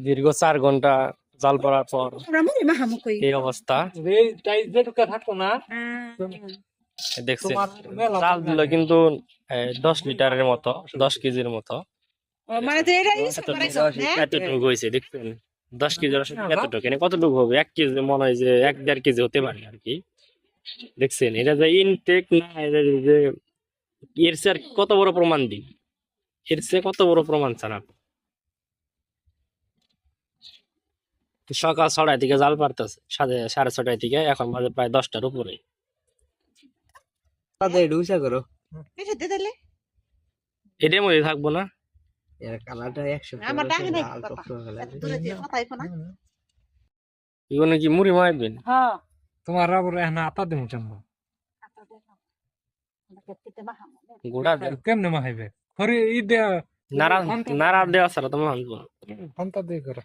দীর্ঘ 4 ঘন্টা জাল পড়ার পর এই অবস্থা। থাকতো না দেখছেন চাল দিল কিন্তু 10 লিটারের মতো, 10 কেজির মতো এতটুকু হয়েছে। দেখছেন 10 কেজি এতটুকু, কতটুকু হবে? 1 কেজি মনে হয় যে 1-1.5 কেজি হতে পারে আর কি। দেখছেন এটা যে ইনটেক না, এটা যে এর চেয়ে আর কত বড় প্রমাণ দিই, এর চেয়ে কত বড় প্রমাণ ছাড়া। সকাল 6টার দিকে জাল পারতেছে, 6:30 থেকে এখন বাজে প্রায় 10টার উপরে। এটার মধ্যে থাকবো না এগুলো কি মুড়ি মারবেন? তোমার আবার এখন আতা দেবো কেমন গোড়া কেমনে মাহাইবে খরি ই দে নারা নারা দেওয়া ছাড়া তো মানবো না। ফন্তা দিয়ে করো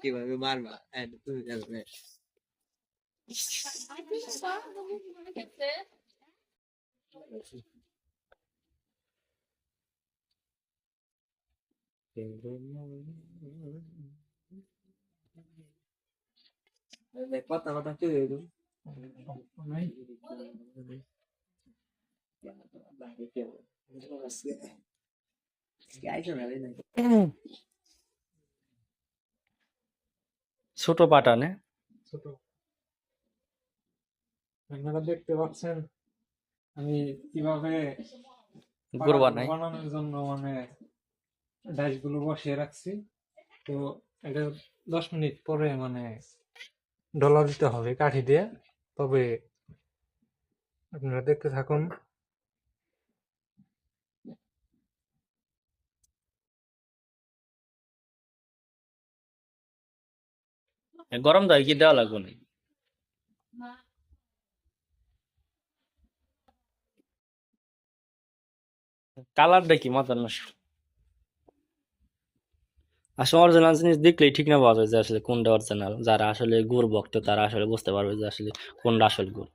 কিভাবে মারবা তুমি জানবে কথা কথা চলে এলো ছোট পাটানে ছোট আপনারা দেখতে পাচ্ছেন আমি কিভাবে গুড় বানাই। বানানোর জন্য মানে ডাইসগুলো বসিয়ে রাখছি। তো এটা 10 মিনিট পরে মানে ডলা দিতে হবে কাঠি দিয়ে। তবে আপনারা দেখতে থাকুন। গরম দই কি দেওয়া লাগবে না? কালারটা কি মাথার নষ্ট। আসলে অরিজিনাল জিনিস দেখলেই ঠিক না পাওয়া যায় যে আসলে কোনটা অরিজিনাল। যারা আসলে গুড় ভক্ত তারা আসলে বুঝতে পারবে যে আসলে কোনটা আসল গুড়।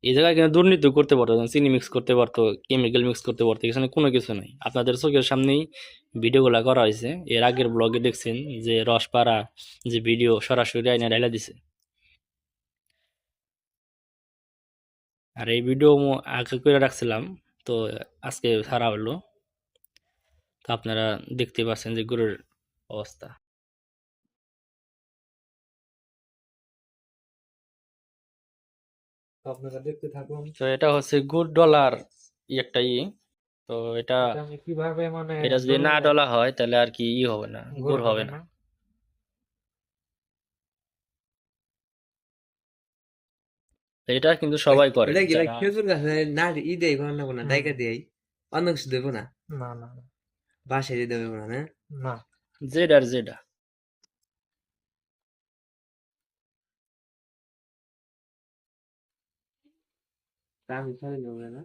এই জায়গায় কিন্তু দুর্নীতি করতে পারতো, চিনি মিক্স করতে পারতো, কেমিক্যাল মিক্স করতে পারতো, এখানে কোনো কিছু নাই। আপনাদের চোখের সামনেই ভিডিওগুলা করা হয়েছে। এর আগের ব্লগে দেখছেন যে রসপাড়া যে ভিডিও সরাসরি আইনা ঢাইলা দিছে। আর এই ভিডিও আগে করে রাখছিলাম, তো আজকে ছাড়া হলো। তো আপনারা দেখতে পাচ্ছেন যে গুড়ের অবস্থা। আপনারা দেখতে থাকুন। তো এটা হচ্ছে গুড় ডলার একটা তো এটা আমি কিভাবে মানে এটা যদি না ডলা হয় তাহলে আর কি হবে না, গুড় হবে না। এটা কিন্তু সবাই করে। এটা কি লাইক খেজুর গাছে না ই দেই বানাবো না ডাইকা দেই অন্য কিছু দেবো না না না বাসায় দিয়ে দেবো না না না যেটার যেটা আমি ছাড়ি নেবো না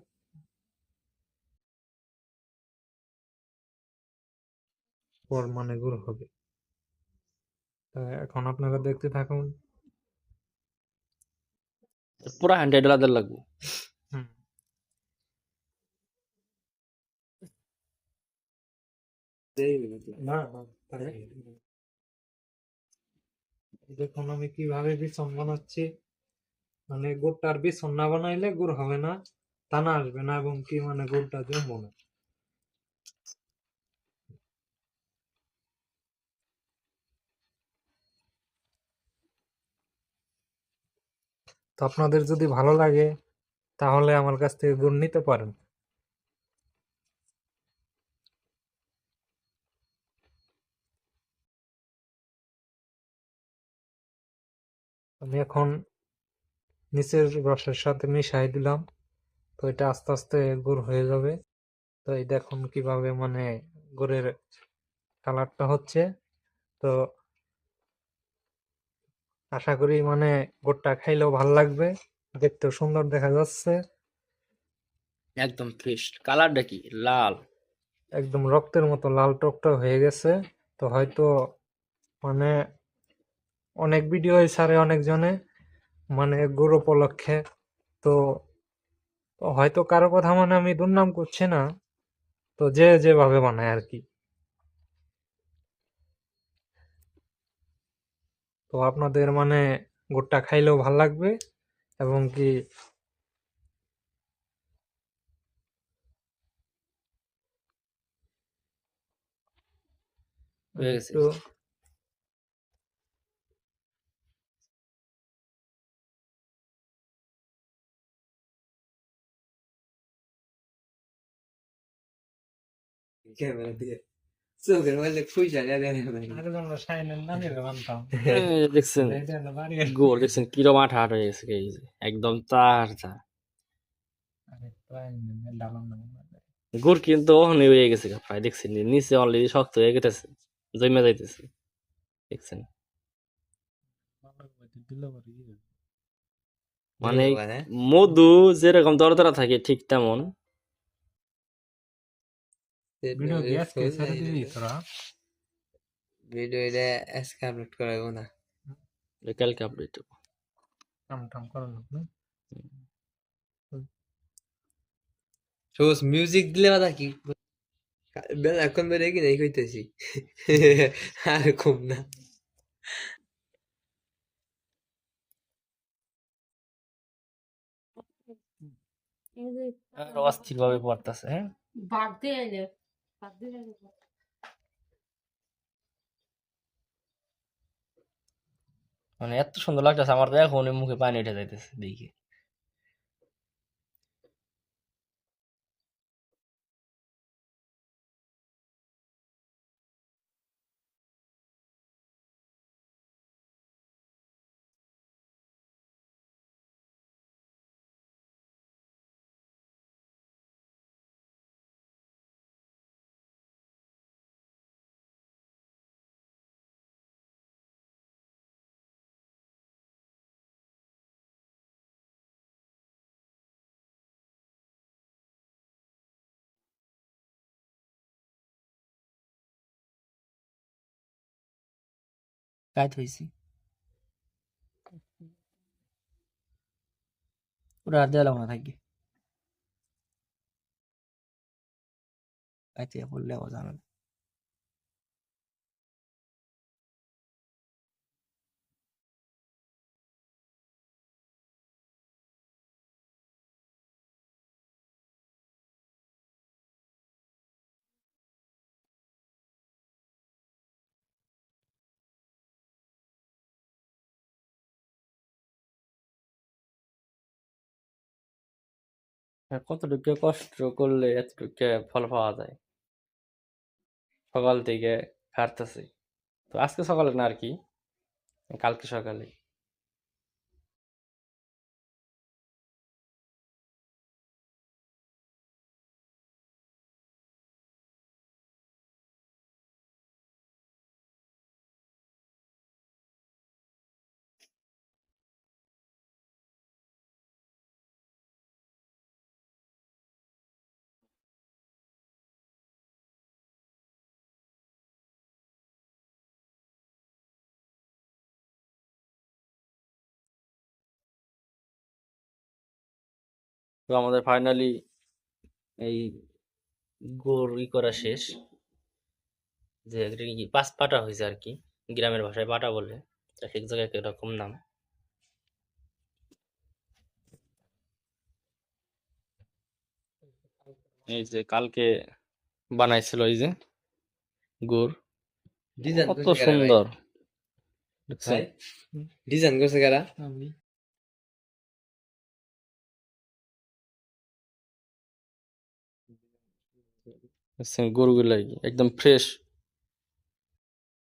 পর মানে গুড় হবে। এখন আপনারা দেখতে থাকুন। পুরা $100 লাগবে। না দেখুন আমি কিভাবে বেসন বানাচ্ছি। মানে গুড়টার বেসন না বানাইলে গুড় হবে না, টানা আসবে না এবং কি মানে গুড়টা জমবো না। তো আপনাদের যদি ভালো লাগে তাহলে আমার কাছ থেকে গুড় নিতে পারেন। আমি এখন নিচের রসের সাথে মিশাই দিলাম। তো এটা আস্তে আস্তে গুড় হয়ে যাবে। তো এই দেখুন কিভাবে মানে গুড়ের কালারটা হচ্ছে। তো আশা করি মানে গুড়টা খাইলেও ভালো লাগবে, দেখতেও সুন্দর দেখা যাচ্ছে। একদম ফ্রেশ। কালারটা কি লাল, একদম রক্তের মতো লাল টকটক হয়ে গেছে। তো হয়তো মানে অনেক ভিডিও ছাড়ে অনেকজনে, মানে গুড় উপলক্ষে। তো তো হয়তো কারো কথা মানে আমি দুর্নাম করছি না, তো যে যেভাবে বানায় আর কি। তো আপনাদের মানে গুড়টা খাইলেও ভাল লাগবে, এবং কি হয়ে গেছে। একটু ক্যামেরা দিয়ে চোখের মধ্যে খুঁজা দেয় ভাই। আগে আমরা শাইনের নানিরে বানতাম, দেখছেন এটা হলো বাড়ি। গোল, দেখছেন কিরম আঠা আঠা হয়ে গেছে, এই যে একদম তার চা। আরে প্রায় ডালাম না গুড় কিন্তু ওখানে হয়ে গেছে গা প্রায়, দেখছেন নিচে অলরেডি শক্ত হয়ে গেছে, জমে যাইতেছে, দেখছেন। মানে মধু যেরকম দরদরা থাকে ঠিক তেমন। ভিডিও কি আজকে ছেড়ে দিবি তোরা? ভিডিও এটা আজকে আপলোড করাবো না। কালকে আপডেট। কাম টাম করো না? সবুজ মিউজিক দিলে বাদা কি বেলা এখন বেড়ে কি নাই কইতেছি আর কম না। অস্থির ভাবে পড়তেছে, হ্যাঁ। মানে এত সুন্দর লাগতেছে আমার, তো এখন মুখে পানি উঠে যাইতেছে দেখি। কাজ হয়েছি পুরা আর দিলাম না থাকি, কাজে বললে ও জানে না। আর কতটুকু কষ্ট করলে এতটুকু ফল পাওয়া যায়। সকাল থেকে হাঁটতেছি, তো আজকে সকালে না আর কি, কালকে সকালে। তো আমাদের ফাইনালি এই গোর করা শেষ, যে এটা কি পাঁচ পাটা হয়েছে আর কি, গ্রামের ভাষায় পাটা বলে, এক এক জায়গায় এক এক রকম নাম। এই যে কালকে বানাইছিল এই যে গুড়, ডিজাইন কত করছে কারা ভাই? সুন্দর দেখছেন। ভাই ডিজাইন করছে কারা? আমি দেখছেন গরুগুলা একদম ফ্রেশ।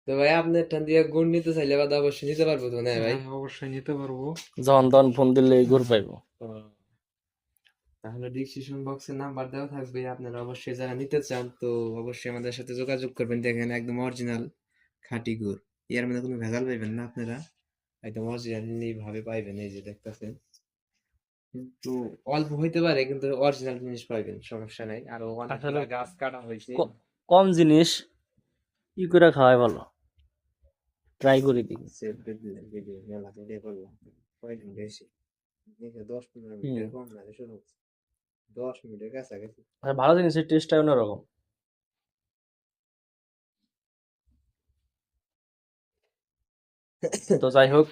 তো ভাই আপনার টান দিয়ে গুড় নিতে চাইলে বাদা অবশ্যই নিতে পারবো তো না ভাই? হ্যাঁ, অবশ্যই নিতে পারবো। যখন তখন ফোন দিলে গুড় পাইবো। তাহলে ডিসক্রিপশন বক্সে নাম্বার দেওয়া থাকবে, আপনারা অবশ্যই যারা নিতে চান তো অবশ্যই আমাদের সাথে যোগাযোগ করবেন। দেখেন একদম অরিজিনাল খাঁটি গুড়, এর মধ্যে কোনো ভেজাল পাইবেন না আপনারা, একদম অরিজিনালি ভাবে পাইবেন। এই যে দেখতেছেন, কিন্তু অল্প হইতে পারে কিন্তু অরিজিনাল জিনিস পাইবেন, সমস্যা নাই। আরো আসলে অনেকগুলা গাছ কাটা হয়েছে। কম জিনিস করে খাওয়াই ভালো, ট্রাই করে দিই। সেভ করে দিলেন ভিডিও মেলা ভিডিও করলাম। কয়দিন বেশি 10-15 মিনিটের কম না শুরু 10 মিনিটের কাছাকাছি আর ভালো জিনিসের টেস্টটা অন্যরকম। তো যাই হোক,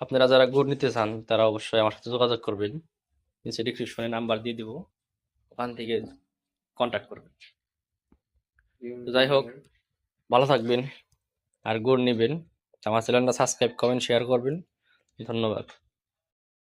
আপনারা যারা গুড় নিতে চান তারা অবশ্যই আমার সাথে যোগাযোগ করবেন, নিচে ডিসক্রিপশনে নাম্বার দিয়ে দিব, ওখান থেকে কন্ট্যাক্ট করবেন। তো যাই হোক, ভালো থাকবেন আর গুড় নেবেন। আমার চ্যানেলটা সাবস্ক্রাইব করবেন, শেয়ার করবেন। ধন্যবাদ।